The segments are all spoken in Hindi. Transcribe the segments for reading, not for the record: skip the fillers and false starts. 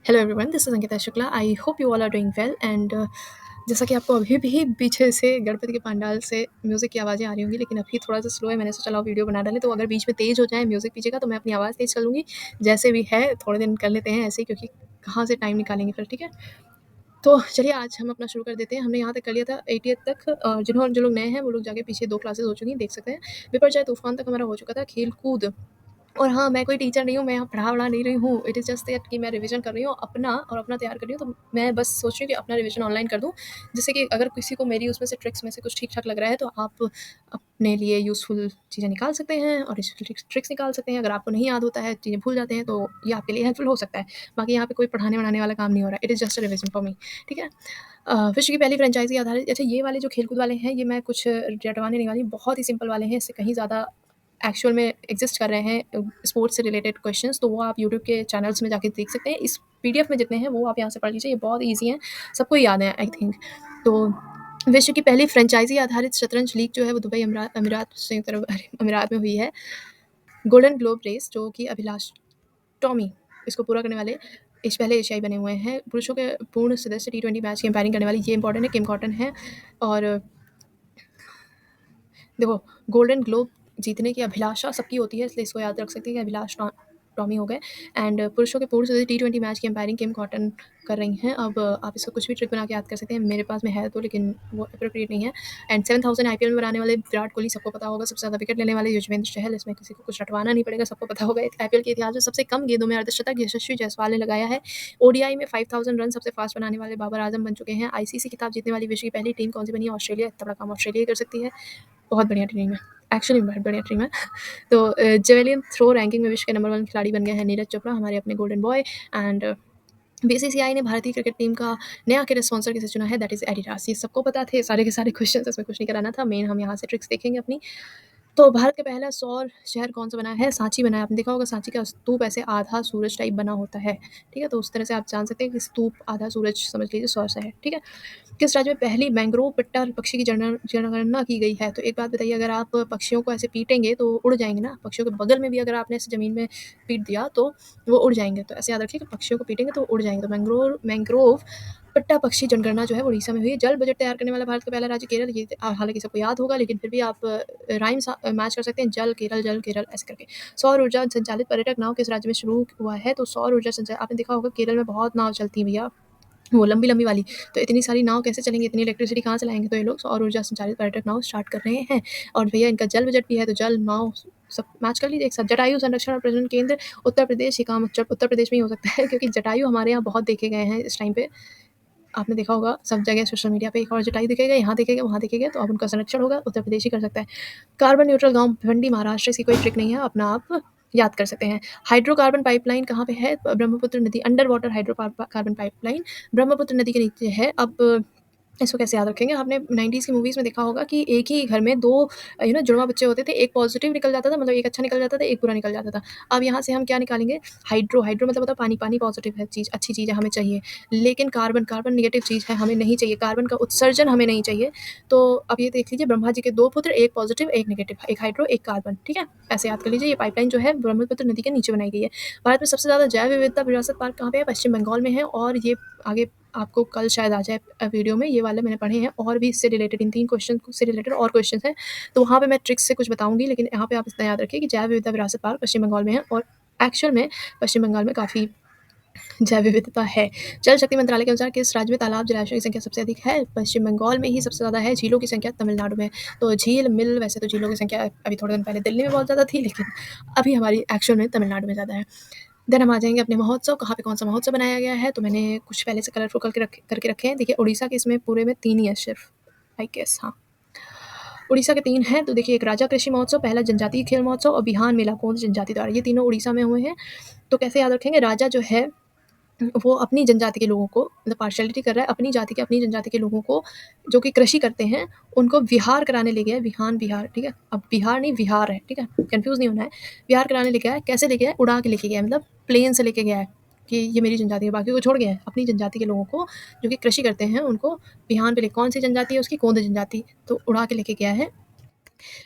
Hello everyone, this is Ankita Shukla. I hope you all are doing well and जैसा कि आपको अभी भी पीछे से गणपति के पंडाल से म्यूज़िक की आवाज़ें आ रही होंगी, लेकिन अभी थोड़ा सा स्लो है। मैंने सोचा लाओ वीडियो बना डालें, तो अगर बीच में तेज़ हो जाए म्यूज़िक पीछे का तो मैं अपनी आवाज़ तेज़ कर लूँगी। जैसे भी है थोड़े दिन कर लेते हैं ऐसे ही, क्योंकि कहाँ से टाइम निकालेंगे फिर, ठीक है। तो चलिए आज हम अपना शुरू कर देते हैं। हमने यहाँ तक कर लिया था 80th तक। जो लोग नए हैं वो लोग जाके पीछे 2 क्लासेस हो चुकी हैं, देख सकते हैं। बिपर तूफान तक हमारा हो चुका था, खेल कूद। और हाँ, मैं कोई टीचर नहीं हूँ, मैं यहाँ पढ़ा-वढ़ा नहीं रही हूँ। इट इज़ जस्ट दैट कि मैं रिवीजन कर रही हूँ अपना, और अपना तैयार कर रही हूँ। तो मैं बस सोच रही हूँ कि अपना रिवीजन ऑनलाइन कर दूँ, जिससे कि अगर किसी को मेरी उसमें से ट्रिक्स में से कुछ ठीक-ठाक लग रहा है, तो आप अपने लिए यूज़फुल चीज़ें निकाल सकते हैं और यूज़फुल ट्रिक्स निकाल सकते हैं। अगर आपको नहीं याद होता है, चीज़ें भूल जाते हैं, तो ये आपके लिए हेल्पफुल हो सकता है। बाकी यहाँ पे कोई पढ़ाने-वढ़ाने वाला काम नहीं हो रहा है। It is just a revision for me, ठीक है। विश्व की पहली फ्रेंचाइज़ी आधारित, अच्छा ये वाले जो खेल-कूद वाले हैं, ये मैं कुछ रटवाने नहीं वाली, बहुत ही सिंपल वाले हैं। इससे कहीं ज़्यादा एक्चुअल में एग्जिस्ट कर रहे हैं स्पोर्ट्स से रिलेटेड क्वेश्चंस, तो वो आप यूट्यूब के चैनल्स में जाके देख सकते हैं। इस पीडीएफ में जितने हैं वो आप यहाँ से पढ़ लीजिए, ये बहुत ईजी हैं, सबको याद है आई थिंक। तो विश्व की पहली फ्रेंचाइजी आधारित शतरंज लीग जो है वो दुबई अमीरात संयुक्त अरब अमीरात में हुई है। गोल्डन ग्लोब रेस जो कि अभिलाष टॉमी इसको पूरा करने वाले पहले एशियाई बने हुए हैं। पुरुषों के पूर्ण सदस्य T20 मैच की एम्पायरिंग करने वाली, ये इंपॉर्टेंट है, किम कॉटन है। और देखो, गोल्डन ग्लोब जीतने की अभिलाषा सबकी होती है, इसलिए इसको याद रख सकते हैं कि टॉमी हो गए। एंड पुरुषों के पूर्ण से T20 मैच की एम्पायरिंग किम कॉटन कर रही हैं। अब आप इसको कुछ भी ट्रिक बना के याद कर सकते हैं, मेरे पास में है तो, लेकिन वो अप्रोप्रिएट नहीं है। एंड 7000 आईपीएल में बनाने वाले विराट कोहली सबको पता होगा। सबसे ज़्यादा विकेट लेने वाले युजवेंद्र चहल, इसमें किसी को कुछ रटवाना नहीं पड़ेगा, सबको पता होगा। आईपीएल के इतिहास में सबसे कम गेंदों में अर्धशतक यशस्वी जायसवाल ने लगाया है। ओडीआई में 5000 रन सबसे फास्ट बनाने वाले बाबर आजम बन चुके हैं। आईसीसी खिताब जीतने वाली विश्व की पहली टीम कौन सी बनी है? ऑस्ट्रेलिया। इतना बड़ा काम ऑस्ट्रेलिया ही कर सकती है। बहुत बढ़िया टीम है, एक्चुअली बहुत बढ़िया टीम है। तो जेवेलियन थ्रो रैंकिंग में विश्व के नंबर 1 खिलाड़ी बन गए हैं नीरज चोपड़ा, हमारे अपने गोल्डन बॉय। एंड बीसीसीआई ने भारतीय क्रिकेट टीम का नया क्रिकेट स्पॉन्सर किसे चुना है? That is Adidas. ये सबको पता थे, सारे के सारे क्वेश्चंस, इसमें कुछ नहीं कराना था। मेन हम यहाँ से ट्रिक्स देखेंगे अपनी। तो भारत का पहला सौर शहर कौन-सा बना है? सांची बना है। आपने देखा होगा सांची का स्तूप ऐसे आधा सूरज टाइप बना होता है, ठीक है? तो उस तरह से आप जान सकते हैं कि स्तूप आधा सूरज समझ लीजिए सौर शहर, ठीक है? किस राज्य में पहली मैंग्रोव पिट्टा पक्षी की जनगणना की गई है? तो एक बात बताइए, अगर आप पक्षियों को ऐसे पीटेंगे तो उड़ जाएँगे ना, पक्षियों के बगल में भी अगर आपने ऐसे ज़मीन में पीट दिया तो वो उड़ जाएँगे। तो ऐसे याद रखिए कि पक्षियों को पीटेंगे तो उड़ जाएँगे। तो मैंग्रोव पिट्टा पक्षी जनगणना जो है वो उड़ीसा में हुई है। जल बजट तैयार करने वाला भारत का पहला राज्य केरल, ये हालाँकि सबको याद होगा, लेकिन फिर भी आप राइम्स मैच कर सकते हैं, जल केरल ऐसे करके। सौर ऊर्जा संचालित पर्यटक नाव किस राज्य में शुरू हुआ है? तो सौर ऊर्जा संचा आपने देखा होगा केरल में बहुत नाव चलती हैं भैया, वो लंबी-लंबी वाली। तो इतनी सारी नाव कैसे चलेंगी, इतनी इलेक्ट्रिसिटी कहाँ से लाएँगे? तो ये लोग सौर ऊर्जा संचालित पर्यटक नाव स्टार्ट कर रहे हैं। और भैया इनका जल बजट भी है, तो जल, नाव सब मैच कर लीजिए एक साथ। जटायु संरक्षण और प्रजनन केंद्र उत्तर प्रदेश, ये काम उत्तर प्रदेश में ही हो सकता है, क्योंकि जटायु हमारे यहाँ बहुत देखे गए हैं इस टाइम पे। आपने देखा होगा सब जगह सोशल मीडिया पे, एक और जटायु दिखेगा, यहाँ दिखेगा, वहाँ दिखेगा, तो अब उनका संरक्षण होगा, उत्तर प्रदेश ही कर सकता है। कार्बन न्यूट्रल गाँव भिवंडी महाराष्ट्र, इसकी कोई ट्रिक नहीं है, अपना आप याद कर सकते हैं। हाइड्रोकार्बन पाइपलाइन कहाँ पे है? ब्रह्मपुत्र नदी, under water carbon pipeline Brahmaputra नदी के नीचे है। अब इसको कैसे याद रखेंगे? आपने 90s की मूवीज़ में देखा होगा कि एक ही घर में 2 जुड़वा बच्चे होते थे, एक पॉज़िटिव निकल जाता था, मतलब एक अच्छा निकल जाता था, एक बुरा निकल जाता था। अब यहाँ से हम क्या निकालेंगे? हाइड्रो मतलब होता है पानी, पानी पॉज़िटिव है चीज़, अच्छी चीज़ है, हमें चाहिए। लेकिन कार्बन नेगेटिव चीज़ है, हमें नहीं चाहिए, कार्बन का उत्सर्जन हमें नहीं चाहिए। तो अब ये देख लीजिए, ब्रह्मा जी के 2 पुत्र, एक पॉज़िटिव, एक नेगेटिव, एक हाइड्रो, एक कार्बन, ठीक है? ऐसे याद कर लीजिए, ये पाइपलाइन जो है ब्रह्मपुत्र नदी के नीचे बनाई गई है। भारत में सबसे ज़्यादा जैव विविधता विरासत पार्क कहाँ पे है? पश्चिम बंगाल में है। और ये आगे आपको कल शायद आ जाए वीडियो में, ये वाले मैंने पढ़े हैं, और भी इससे रिलेटेड इन 3 क्वेश्चन से रिलेटेड और क्वेश्चंस हैं, तो वहाँ पे मैं ट्रिक्स से कुछ बताऊँगी, लेकिन यहाँ पे आप इतना याद रखिए कि जैव विविधता विरासत पार्क पश्चिम बंगाल में है, और एक्चुअल में पश्चिम बंगाल में काफ़ी जैव विविधता है। जल शक्ति मंत्रालय के अनुसार किस राज्य में तालाब, जलाशयों की संख्या सबसे अधिक है? पश्चिम बंगाल में ही सबसे ज़्यादा है। झीलों की संख्या तमिलनाडु में। तो झील, मिल, वैसे तो झीलों की संख्या अभी थोड़े दिन पहले दिल्ली में बहुत ज़्यादा थी, लेकिन अभी हमारी एक्चुअल में तमिलनाडु में ज़्यादा है। देन हम आ जाएँगे अपने महोत्सव, कहाँ पे कौन-सा महोत्सव बनाया गया है, तो मैंने कुछ पहले से कलरफुल करके रखे हैं। देखिए उड़ीसा के इसमें पूरे में 3 ही है सिर्फ, आई गेस, हाँ। उड़ीसा के 3 हैं, तो देखिए एक राजा कृषि महोत्सव, पहला जनजातीय खेल महोत्सव और बिहान मेला कौन सी जनजाति द्वारा, ये तीनों उड़ीसा में हुए हैं। तो कैसे याद रखेंगे? राजा जो है वो अपनी जनजाति के लोगों को, मतलब पार्शियलिटी कर रहा है, अपनी जनजाति के लोगों को जो कि कृषि करते हैं, उनको विहार कराने ले गया है। विहार, ठीक है? अब बिहार नहीं विहार है, ठीक है? कन्फ्यूज़ नहीं होना है। विहार कराने ले गया है, कैसे ले गया है? उड़ा के लेके गया है, मतलब प्लेन से लेके गया है कि ये मेरी जनजाति है, बाकी को छोड़ गया है। अपनी जनजाति के लोगों को जो कि कृषि करते हैं, उनको बिहान पे ले, कौन सी जनजाति है उसकी? गोंड जनजाति, तो उड़ा के लेके गया है।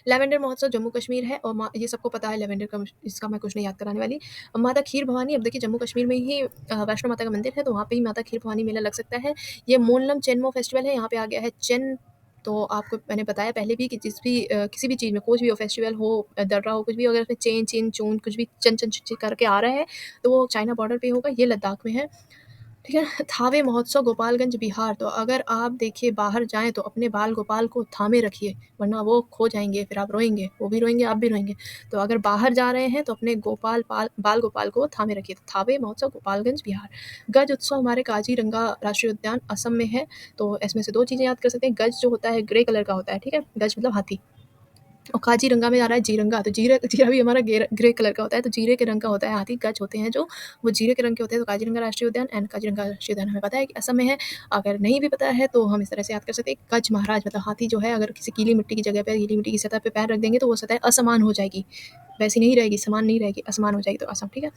लेवेंडर महोत्सव जम्मू कश्मीर है और ये सबको पता है लेवेंडर का, इसका मैं कुछ नहीं याद कराने वाली। माता खीर भवानी, अब देखिए जम्मू कश्मीर में ही वैष्णो माता का मंदिर है, तो वहाँ पे ही माता खीर भवानी मेला लग सकता है। ये मोनलम चेनमो फेस्टिवल है, यहाँ पे आ गया है चेन। तो आपको मैंने बताया पहले भी कि किसी भी चीज़ में कोई भी हो, फेस्टिवल हो, दर्रा हो, कुछ भी, अगर उसमें चेन चिन चून कुछ भी चन चन च करके आ रहा है, तो वो चाइना बॉर्डर पे होगा। ये लद्दाख में है। ठीक है। थावे महोत्सव गोपालगंज बिहार, तो अगर आप देखिए बाहर जाएँ तो अपने बाल गोपाल को थामे रखिए, वरना वो खो जाएँगे, फिर आप रोएँगे, वो भी रोएँगे, आप भी रोएँगे। तो अगर बाहर जा रहे हैं तो अपने बाल गोपाल को थामे रखिए। तो थावे महोत्सव गोपालगंज बिहार। गज उत्सव हमारे काजीरंगा राष्ट्रीय उद्यान असम में है, तो इसमें से 2 चीज़ें याद कर सकते हैं। गज जो होता है ग्रे कलर का होता है, ठीक है? गज मतलब हाथी। और काजीरंगा में आ रहा है जीरंगा, तो जीरा भी हमारा ग्रे कलर का होता है, तो जीरे के रंग का होता है हाथी। गज होते हैं जो, वो जीरे के रंग के होते हैं। तो काजीरंगा राष्ट्रीय उद्यान एंड काजीरंगा राष्ट्रीय उद्यान हमें पता है कि असम में है। अगर नहीं भी पता है तो हम इस तरह से याद कर सकते हैं। गज महाराज मतलब हाथी जो है, अगर किसी गीली मिट्टी की जगह पे, गीली मिट्टी की सतह पे पैर रख देंगे तो वो सतह असमान हो जाएगी, वैसी नहीं रहेगी, समान नहीं रहेगी, असमान हो जाएगी, तो असम, ठीक है।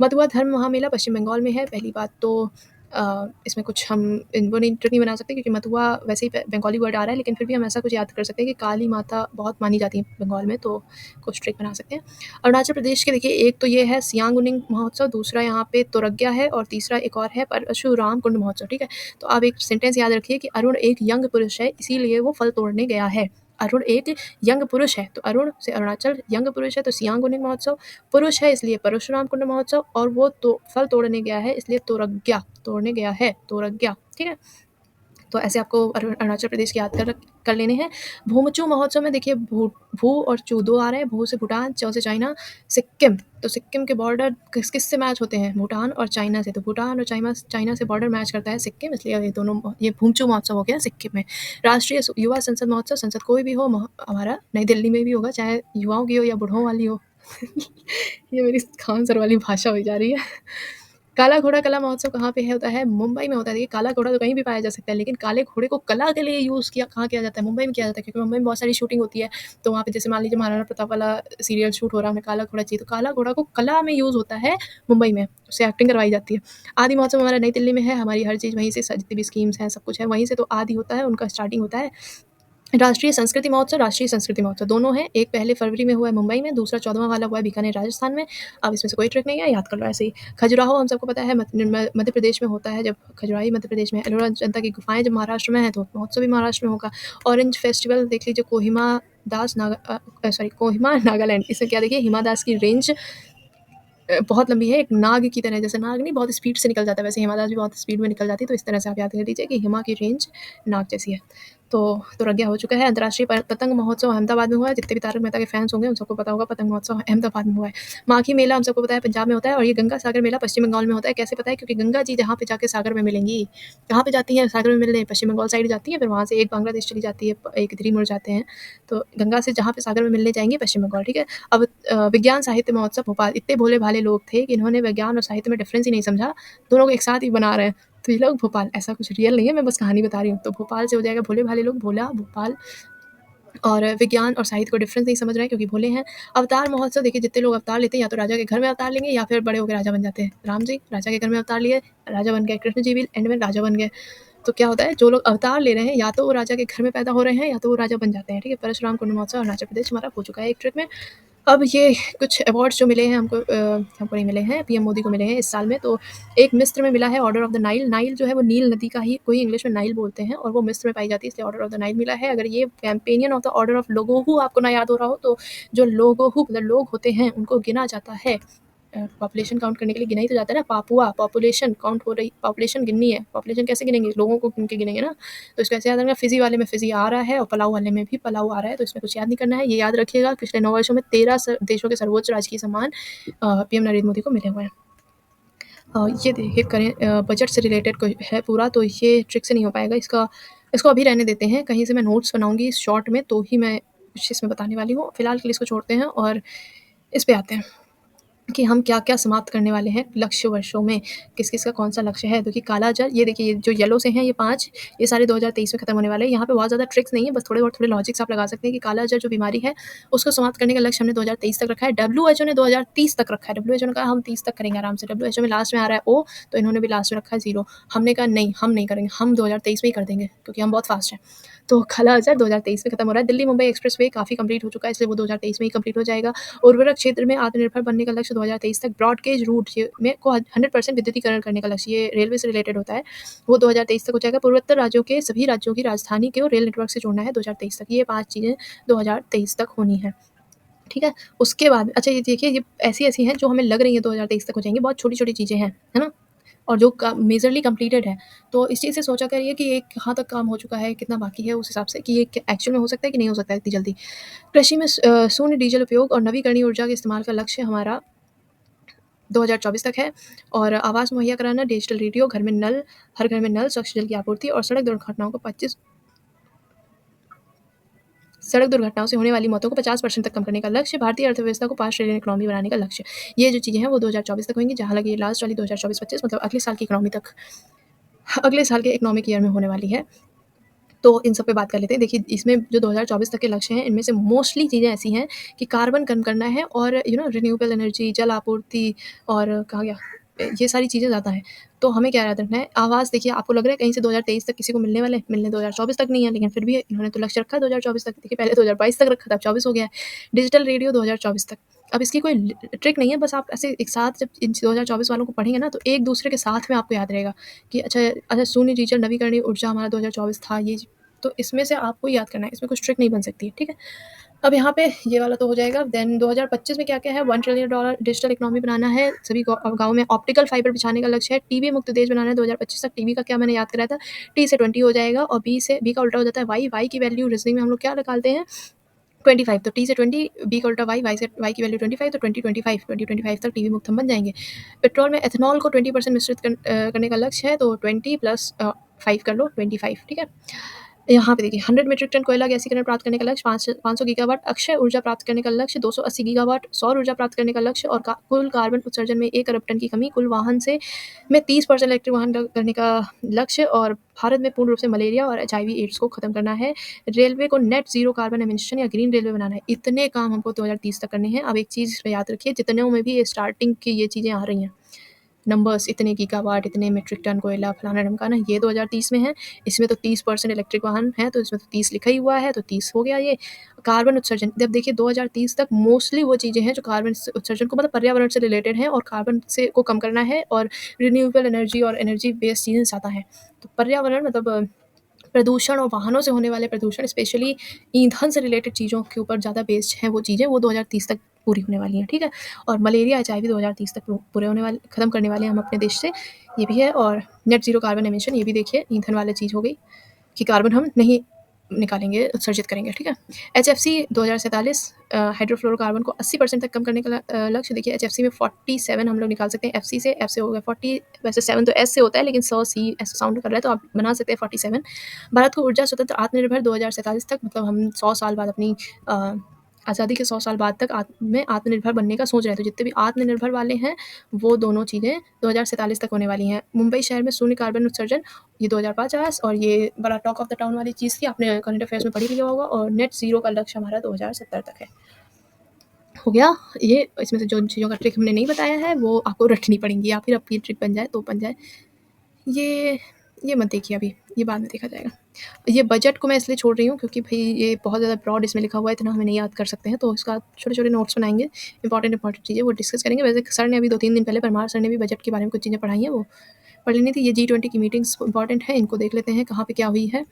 मधुआ धर्म महामेला पश्चिम बंगाल में है। पहली बात तो इसमें कुछ हम वो नहीं ट्रिक नहीं बना सकते, क्योंकि मथुआ वैसे ही बंगाली वर्ड आ रहा है, लेकिन फिर भी हम ऐसा कुछ याद कर सकते हैं कि काली माता बहुत मानी जाती है बंगाल में, तो कुछ ट्रिक बना सकते हैं। अरुणाचल प्रदेश के देखिए, एक तो ये है सियांग महोत्सव, दूसरा यहाँ पे तोरग्या है, और तीसरा एक और है परशुराम कुंड महोत्सव, ठीक है। तो आप एक सेंटेंस याद रखिए कि अरुण एक यंग पुरुष है, इसीलिए वो फल तोड़ने गया है। अरुण एक यंग पुरुष है, तो अरुण से अरुणाचल, यंग पुरुष है तो सियांग महोत्सव, पुरुष है इसलिए परशुराम कुंड महोत्सव, और वो तो फल तोड़ने गया है इसलिए तोरग्या, तोड़ने गया है तोरग्या, ठीक है। तो ऐसे आपको अरुणाचल प्रदेश की याद कर लेने हैं। भूमचू महोत्सव में देखिए भू और चू 2 आ रहे हैं। भू से भूटान, च से चाइना, सिक्किम, तो सिक्किम के बॉर्डर किस से मैच होते हैं? भूटान और चाइना से, तो भूटान और चाइना से बॉर्डर मैच करता है सिक्किम, इसलिए ये भूमचू महोत्सव हो गया सिक्किम में। राष्ट्रीय युवा संसद महोत्सव, संसद कोई भी हो, हमारा नई दिल्ली में भी होगा, चाहे युवाओं की हो या बुढ़ों वाली हो। ये मेरी खान सर वाली भाषा हो जा रही है। काला घोड़ा कला महोत्सव कहाँ पे है होता है? मुंबई में होता है। देखिए काला घोड़ा तो कहीं भी पाया जा सकता है, लेकिन काले घोड़े को कला के लिए यूज़ कहाँ किया जाता है? मुंबई में किया जाता है, क्योंकि मुंबई में बहुत सारी शूटिंग होती है। तो वहाँ पे जैसे मान लीजिए महाराणा प्रताप वाला सीरियल शूट हो रहा है, हमें काला घोड़ा चाहिए, तो काला घोड़ा को कला में यूज़ होता है मुंबई में, उससे एक्टिंग करवाई जाती है। आदि महोत्सव हमारा नई दिल्ली में है, हमारी हर चीज़ वहीं से, जितनी भी स्कीम्स हैं सब कुछ है वहीं से, तो आदि होता है, उनका स्टार्टिंग होता है। राष्ट्रीय संस्कृति महोत्सव दोनों हैं, एक पहले फरवरी में हुआ है मुंबई में, दूसरा 14वां वाला हुआ है बीकानेर राजस्थान में। अब इसमें से कोई ट्रिक नहीं है, याद कर लो ऐसे ही। खजुराहो हम सबको पता है मध्य प्रदेश में होता है, जब खजुराही मध्य प्रदेश में, एलोरा जनता की गुफाएं जब महाराष्ट्र में है तो महोत्सव भी महाराष्ट्र में होगा। ऑरेंज फेस्टिवल देख लीजिए, कोहिमा नागालैंड, इसमें क्या देखिए हिमा दास की रेंज बहुत लंबी है, एक नाग की तरह, जैसे नाग नहीं बहुत स्पीड से निकल जाता है, वैसे हिमा दास भी बहुत स्पीड में निकल जाती है, तो इस तरह से आप याद कर लीजिए कि हिमा की रेंज नाग जैसी है। तो तुरंगिया हो चुका है। अंतर्राष्ट्रीय पतंग महोत्सव अहमदाबाद में हुआ है, जितने भी तारक मेहता के फैंस होंगे उन सबको पता होगा, पतंग महोत्सव अहमदाबाद में हुआ है। माघी मेला हम सबको पता है पंजाब में होता है, और ये गंगा सागर मेला पश्चिम बंगाल में होता है। कैसे पता है? क्योंकि गंगा जी जहाँ पे जाके सागर में मिलेंगी, कहाँ पे जाती हैं सागर में मिलने? पश्चिम बंगाल साइड जाती है, फिर वहाँ से एक बांग्लादेश चली जाती है, एक इधर ही मुड़ जाते हैं, तो गंगा से जहाँ पे सागर में मिलने जाएंगे पश्चिम बंगाल, ठीक है। अब विज्ञान साहित्य महोत्सव भोपाल, इतने भोले भाले लोग थे कि इन्होंने विज्ञान और साहित्य में डिफरेंस ही नहीं समझा, दोनों को एक साथ ही बना रहे हैं, तो ये लोग भोपाल, ऐसा कुछ रियल नहीं है, मैं बस कहानी बता रही हूँ। तो भोपाल से हो जाएगा भोले भाले लोग, भोला भोपाल, और विज्ञान और साहित्य को डिफरेंस नहीं समझ रहे हैं क्योंकि भोले हैं। अवतार महोत्सव देखिए, जितने लोग अवतार लेते हैं या तो राजा के घर में अवतार लेंगे या फिर बड़े होकर राजा बन जाते हैं। राम जी राजा के घर में अवतार लिए, राजा बन गए, कृष्ण जी भी एंड में राजा बन गए। तो क्या होता है, जो लोग अवतार ले रहे हैं या तो वो राजा के घर में पैदा हो रहे हैं या तो वो राजा बन जाते हैं, ठीक है। परशुराम कुंड महोत्सव अरुणाचल प्रदेश हमारा हो चुका है एक ट्रिप में। अब ये कुछ अवार्ड्स जो मिले हैं हमको नहीं मिले हैं, पीएम मोदी को मिले हैं इस साल में। तो एक मिस्र में मिला है order of the Nile, Nile जो है वो नील नदी का ही कोई इंग्लिश में नाइल बोलते हैं, और वो मिस्र में पाई जाती है, इसलिए ऑर्डर ऑफ द नाइल मिला है। अगर ये companion of the order of लोगोहू आपको ना याद हो रहा हो, तो जो लोगोहू मतलब लोग होते हैं उनको गिना जाता है, पॉपुलेशन काउंट करने के लिए गिना ही तो जाता है ना, पापुआ, पॉपुलेशन काउंट हो रही, पॉपुलेशन गिननी है, पॉपुलेशन कैसे गिनेंगे? लोगों को गिन के गिनेंगे ना। तो इसको ऐसे याद रखना, फिजी वाले में फिजी आ रहा है और पलाऊ वाले में भी पलाऊ आ रहा है, तो इसमें कुछ याद नहीं करना है। ये याद रखिएगा, पिछले 9 वर्षों में 13 देशों के सर्वोच्च राजकीय सम्मान पीएम नरेंद्र मोदी को मिले हुए हैं। ये देखिए करें, बजट से रिलेटेड कोई है पूरा, तो ये ट्रिक से नहीं हो पाएगा, इसको अभी रहने देते हैं, कहीं से मैं नोट्स बनाऊंगी शॉर्ट में तो ही मैं कुछ इसमें बताने वाली हूँ। फिलहाल के लिए इसको छोड़ते हैं और इस पे आते हैं कि हम क्या-क्या समाप्त करने वाले हैं लक्ष्य वर्षों में, किस-किस का कौन-सा लक्ष्य है। क्योंकि काला जार, ये देखिए ये जो येलो से हैं ये 5, ये सारे 2023 में खत्म होने वाले हैं। यहाँ पे बहुत ज़्यादा ट्रिक्स नहीं है, बस थोड़े लॉजिक्स आप लगा सकते हैं कि काला जार जो बीमारी है, उसको समाप्त करने का लक्ष्य हमने 2023 तक रखा है। डब्ल्यूएचओ ने 2030 तक रखा है। डब्ल्यूएचओ ने कहा हम 30 तक करेंगे आराम से। डब्ल्यूएचओ में लास्ट में आ रहा है ओ, तो इन्होंने भी लास्ट में रखा है 0। हमने कहा नहीं, हम नहीं करेंगे, हम 2023 में ही कर देंगे क्योंकि हम बहुत फास्ट हैं। तो काला बाज़ार 2023 में खत्म हो रहा है। दिल्ली-मुंबई एक्सप्रेसवे काफ़ी कंप्लीट हो चुका है, इसलिए वो 2023 में ही कंप्लीट हो जाएगा। उर्वरक क्षेत्र में आत्मनिर्भर बनने का लक्ष्य 2023 तक। ब्रॉड गेज रूट ये में को 100% विद्युतीकरण करने का लक्ष्य, ये रेलवे से रिलेटेड होता है, वो 2023 तक हो जाएगा। पूर्वोत्तर राज्यों के सभी राज्यों की राजधानी को रेल नेटवर्क से जोड़ना है 2023 तक। ये 5 चीज़ें 2023 तक होनी हैं। ठीक है? उसके बाद अच्छा ये देखिए, ये ऐसी-ऐसी हैं जो हमें लग रही हैं 2023 तक हो जाएँगी, बहुत छोटी-छोटी चीज़ें हैं, है ना? और जो का मेजरली कंप्लीटेड है। तो इस चीज़ से सोचा करिए कि ये कहाँ तक काम हो चुका है, कितना बाकी है, उस हिसाब से कि ये क एक्चुअल में हो सकता है कि नहीं हो सकता है इतनी जल्दी। कृषि में शून्य डीजल उपयोग और नवीकरणीय ऊर्जा के इस्तेमाल का लक्ष्य हमारा 2024 तक है। और आवास मुहैया कराना, डिजिटल रेडियो, घर में नल, हर घर में नल, स्वच्छ जल की आपूर्ति और सड़क दुर्घटनाओं से होने वाली मौतों को 50% तक कम करने का लक्ष्य। भारतीय अर्थव्यवस्था को 5 ट्रिलियन इकोनॉमी बनाने का लक्ष्य। ये जो चीज़ें हैं वो 2024 तक होंगी, जहाँ हालाँकि ये लास्ट वाली 2024-25 मतलब अगले साल की इकोनॉमी तक, अगले साल के इकोनॉमिक ईयर में होने वाली है। तो इन सब पे बात कर लेते हैं। देखिए, इसमें जो 2024 तक के लक्ष्य हैं, इनमें से मोस्टली चीज़ें ऐसी हैं कि कार्बन कम करना है और रिन्यूएबल एनर्जी, जल आपूर्ति और कहा गया, ये सारी चीज़ें ज़्यादा हैं। तो हमें क्या याद रखना है, आवास देखिए आपको लग रहा है कहीं से 2023 तक किसी को मिलने 2024 तक नहीं है, लेकिन फिर भी इन्होंने तो लक्ष्य रखा है 2024 तक। देखिए पहले 2022 तक रखा था, अब 24 हो गया है। डिजिटल रेडियो 2024 तक। अब इसकी कोई ट्रिक नहीं है, बस आप ऐसे एक साथ जब इन 2024 वालों को पढ़ेंगे ना, तो एक दूसरे के साथ में आपको याद रहेगा कि अच्छा शून्य डीजल नवीकरणीय ऊर्जा हमारा 2024 था, ये तो इसमें से आपको याद करना है, इसमें कुछ ट्रिक नहीं बन सकती है, ठीक है? अब यहाँ पे ये वाला तो हो जाएगा। देन 2025 में क्या-क्या है, $1 ट्रिलियन डिजिटल इकोनॉमी बनाना है, सभी गाँव में ऑप्टिकल फाइबर बिछाने का लक्ष्य है, टीबी मुक्त देश बनाना है 2025 तक। टीबी का क्या मैंने याद कराया था, टी से 20 हो जाएगा और बी का उल्टा हो जाता है वाई, वाई की वैल्यू रीज़निंग में हम लोग क्या निकालते हैं 25, तो टी से 20, बी का उल्टा वाई, वाई की वैल्यू 25, तो 2025 तक टीबी मुक्त हम बन जाएँगे। पेट्रोल में एथनॉल को 20% मिश्रित करने का लक्ष्य है, तो 20 प्लस 5 कर लो 25, ठीक है? यहाँ पे देखिए 100 मीट्रिक टन कोयला गैसीकरण प्राप्त करने का लक्ष्य, 500 गीगावाट अक्षय ऊर्जा प्राप्त करने का लक्ष्य, 280 गीगावाट सौर ऊर्जा प्राप्त करने का लक्ष्य और कुल कार्बन उत्सर्जन में 1 अरब टन की कमी, कुल वाहन से में 30% इलेक्ट्रिक वाहन करने का लक्ष्य और भारत में पूर्ण रूप से मलेरिया और एचआईवी एड्स को खत्म करना है। रेलवे को नेट जीरो कार्बन एमिशन या ग्रीन रेलवे बनाना है। इतने काम हमको 2030 तक करने हैं। अब एक चीज़ याद रखिए, जितनों में भी ये स्टार्टिंग की ये चीज़ें आ रही हैं, नंबर्स इतने गीगावाट, इतने मीट्रिक टन कोयला, फलाना-ढिमकाना, ये 2030 में है। इसमें तो 30% इलेक्ट्रिक वाहन है, तो इसमें तो 30 लिखा ही हुआ है, तो 30 हो गया ये। कार्बन उत्सर्जन, जब देखिए 2030 तक मोस्टली वो चीज़ें हैं जो कार्बन उत्सर्जन को मतलब पर्यावरण से रिलेटेड हैं और कार्बन से को कम करना है और रिन्यूएबल एनर्जी और एनर्जी बेस्ड चीज़ें ज़्यादा हैं। तो पर्यावरण मतलब प्रदूषण और वाहनों से होने वाले प्रदूषण, स्पेशली ईंधन से रिलेटेड चीज़ों के ऊपर ज़्यादा बेस्ड हैं वो चीज़ें, वो 2030 तक पूरी होने वाली हैं, ठीक है? और मलेरिया, एचआईवी 2030 तक पूरे होने वाले, खत्म करने वाले हैं हम अपने देश से, ये भी है। और नेट ज़ीरो कार्बन एमिशन, ये भी देखिए ईंधन वाली चीज़ हो गई कि कार्बन हम नहीं निकालेंगे, उत्सर्जित करेंगे, ठीक है? एचएफसी 2047 हाइड्रोफ्लोरोकार्बन को 80% तक कम करने का लक्ष्य। देखिए एचएफसी में 47 हम लोग निकाल सकते हैं, एफसी से, एफ से हो गया 40, वैसे 7 तो एस से होता है, लेकिन 100 सी ऐसा साउंड कर रहा है, तो आप बना सकते हैं 47। भारत को ऊर्जा स्वतंत्र आत्मनिर्भर 2047 तक, मतलब हम 100 साल बाद अपनी आज़ादी के 100 साल बाद तक आत्मनिर्भर बनने का सोच रहे हैं। तो जितने भी आत्मनिर्भर वाले हैं, वो दोनों चीज़ें 2047 तक होने वाली हैं। मुंबई शहर में शून्य कार्बन उत्सर्जन, ये 2050, और ये बड़ा टॉक ऑफ द टाउन वाली चीज़ थी, आपने करंट अफेयर्स में पढ़ी लिया होगा। और नेट ज़ीरो का लक्ष्य हमारा 2070 तक है। हो गया ये। इसमें से जो चीज़ों का ट्रिक हमने नहीं बताया है, वो आपको रटनी पड़ेंगी, या फिर आपकी ट्रिक बन जाए तो बन जाए। ये ये मत देखिए अभी, ये बाद में देखा जाएगा। ये बजट को मैं इसलिए छोड़ रही हूँ क्योंकि भई ये बहुत ज़्यादा ब्रॉड इसमें लिखा हुआ है, इतना हमें नहीं याद कर सकते हैं, तो इसका छोटे-छोटे नोट्स बनाएँगे, इम्पोर्टेंट चीज़ें वो डिस्कस करेंगे। वैसे सर ने अभी 2-3 दिन पहले परमार सर ने भी बजट के बारे में कुछ चीज़ें पढ़ाई हैं, वो पढ़ लेनी थी। ये G20 की मीटिंग्स इम्पोर्टेंट है, इनको देख लेते हैं कहाँ पे क्या हुई है।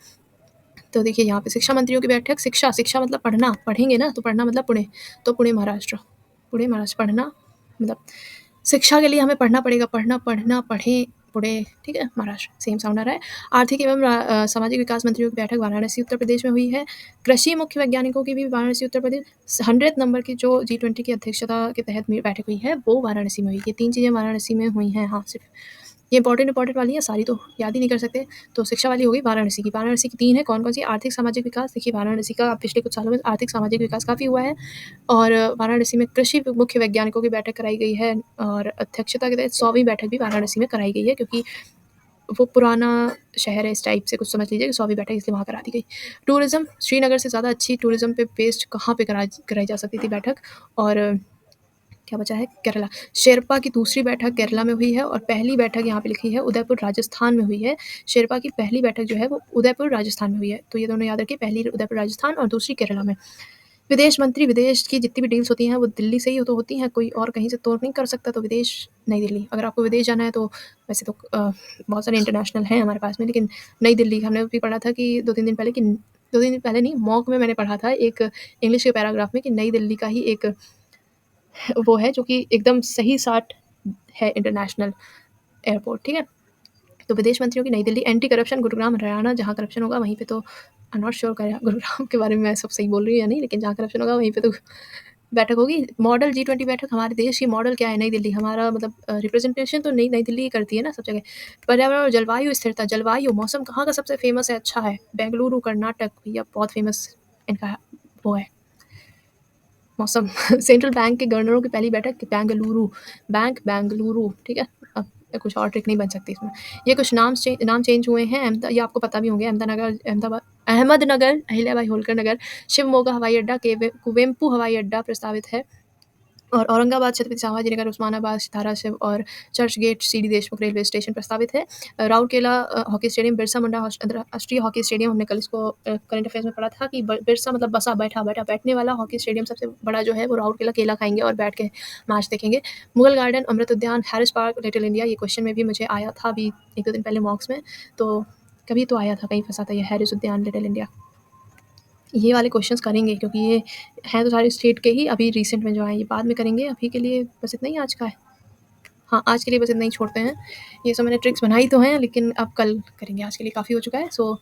तो देखिए यहाँ पे शिक्षा मंत्रियों की बैठक, शिक्षा मतलब पढ़ना, पढ़ेंगे ना, तो पढ़ना मतलब पुणे, तो पुणे महाराष्ट्र, पढ़ना मतलब शिक्षा के लिए हमें पढ़ना पड़ेगा, पढ़ें, पुणे, ठीक है, महाराष्ट्र, सेम साउंड आ रहा है। आर्थिक एवं सामाजिक विकास मंत्रियों की बैठक वाराणसी उत्तर प्रदेश में हुई है। कृषि मुख्य वैज्ञानिकों की भी वाराणसी उत्तर प्रदेश, 100th नंबर की जो G20 की अध्यक्षता के तहत बैठक हुई है, वो वाराणसी में हुई। ये 3 चीज़ें वाराणसी में हुई हैं, हाँ सिर्फ। ये इंपॉर्टेंट वाली हैं, सारी तो याद ही नहीं कर सकते। तो शिक्षा वाली होगी वाराणसी की। वाराणसी की 3 है, कौन-कौन सी? आर्थिक सामाजिक विकास, देखिए वाराणसी का पिछले कुछ सालों में आर्थिक सामाजिक विकास काफ़ी हुआ है। और वाराणसी में कृषि मुख्य वैज्ञानिकों की बैठक कराई गई है और अध्यक्षता के तहत 100वीं बैठक भी वाराणसी में कराई गई है, क्योंकि वो पुराना शहर है, इस टाइप से कुछ समझ लीजिए कि 100वीं बैठक इसलिए वहाँ करा दी गई। टूरिज़्म, श्रीनगर से ज़्यादा अच्छी टूरिज़्म पे बेस्ड कहाँ पे कराई जा सकती थी बैठक? और क्या बचा है? केरला। शेरपा की दूसरी बैठक केरला में हुई है और पहली बैठक यहाँ पे लिखी है उदयपुर राजस्थान में हुई है। शेरपा की पहली बैठक जो है वो उदयपुर राजस्थान में हुई है। तो ये दोनों याद रखिए, पहली उदयपुर राजस्थान और दूसरी केरला में। विदेश मंत्री, विदेश की जितनी भी डील्स होती हैं वो दिल्ली से ही तो होती हैं, कोई और कहीं से तो नहीं कर सकता, तो विदेश नई दिल्ली। अगर आपको विदेश जाना है तो वैसे तो बहुत सारे इंटरनेशनल हैं हमारे पास में, लेकिन नई दिल्ली हमने भी पढ़ा था कि 2-3 दिन पहले कि 2-3 दिन पहले नहीं, मॉक में मैंने पढ़ा था एक इंग्लिश के पैराग्राफ में कि नई दिल्ली का ही एक वो है जो कि एकदम सही साट है इंटरनेशनल एयरपोर्ट, ठीक है? तो विदेश मंत्रियों की नई दिल्ली, एंटी करप्शन गुरुग्राम हरियाणा, जहाँ करप्शन होगा वहीं पे तो I am not sure Gurugram के बारे में मैं सब सही बोल रही हूँ या नहीं, लेकिन जहाँ करप्शन होगा वहीं पे तो बैठक होगी। मॉडल G20 बैठक, हमारे देश की मॉडल क्या है? नई दिल्ली। हमारा मतलब रिप्रेजेंटेशन तो नई नई दिल्ली ही करती है ना सब जगह। पर्यावरण और जलवायु स्थिरता, जलवायु मौसम कहाँ का सबसे फेमस है, अच्छा है? बेंगलुरु कर्नाटक, भैया बहुत फेमस इनका वो है मौसम। सेंट्रल बैंक के गवर्नरों की पहली बैठक बेंगलुरु, बेंगलुरु, ठीक है? अब कुछ और ट्रिक नहीं बन सकती इसमें। ये कुछ नाम चेंज हुए हैं। ये आपको पता भी होंगे। अहमदनगर, अहिल्याबाई होलकर नगर, शिवमोगा हवाई अड्डा, कुवेंपु हवाई अड्डा प्रस्तावित है। और औरंगाबाद, छत्रपति संभाजी नगर, उस्मानाबाद, धाराशिव और Churchgate, CD Deshmukh railway station प्रस्तावित है। राउरकेला हॉकी स्टेडियम, बिरसा मुंडा अंतर्राष्ट्रीय हॉकी स्टेडियम, हमने कल इसको करंट अफेयर्स में पढ़ा था कि बिरसा मतलब बसा बैठा बैठा बैठने वाला हॉकी स्टेडियम सबसे बड़ा जो है वो राउरकेला, केला खाएंगे और बैठ के मैच देखेंगे। मुगल गार्डन, अमृत उद्यान, हैरिस पार्क, लिटिल इंडिया। ये क्वेश्चन में भी मुझे आया था अभी 1-2 दिन पहले मॉक्स में, तो कभी तो आया था, कहीं फंसा था ये हैरिस उद्यान, लिटिल इंडिया। ये वाले क्वेश्चंस करेंगे क्योंकि ये हैं तो सारे स्टेट के ही, अभी रिसेंट में जो आए ये बाद में करेंगे। अभी के लिए बस इतना ही आज का है। हाँ, आज के लिए बस इतना ही छोड़ते हैं। ये सब मैंने ट्रिक्स बनाई तो हैं, लेकिन अब कल करेंगे, आज के लिए काफ़ी हो चुका है। So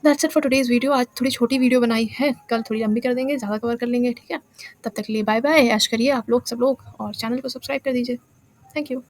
that's it for today's video. आज थोड़ी छोटी वीडियो बनाई है, कल थोड़ी लंबी कर देंगे, ज़्यादा कवर कर लेंगे, ठीक है? तब तक के लिए बाय बाय, ऐश करिए आप लोग सब लोग और चैनल को सब्सक्राइब कर दीजिए। Thank you.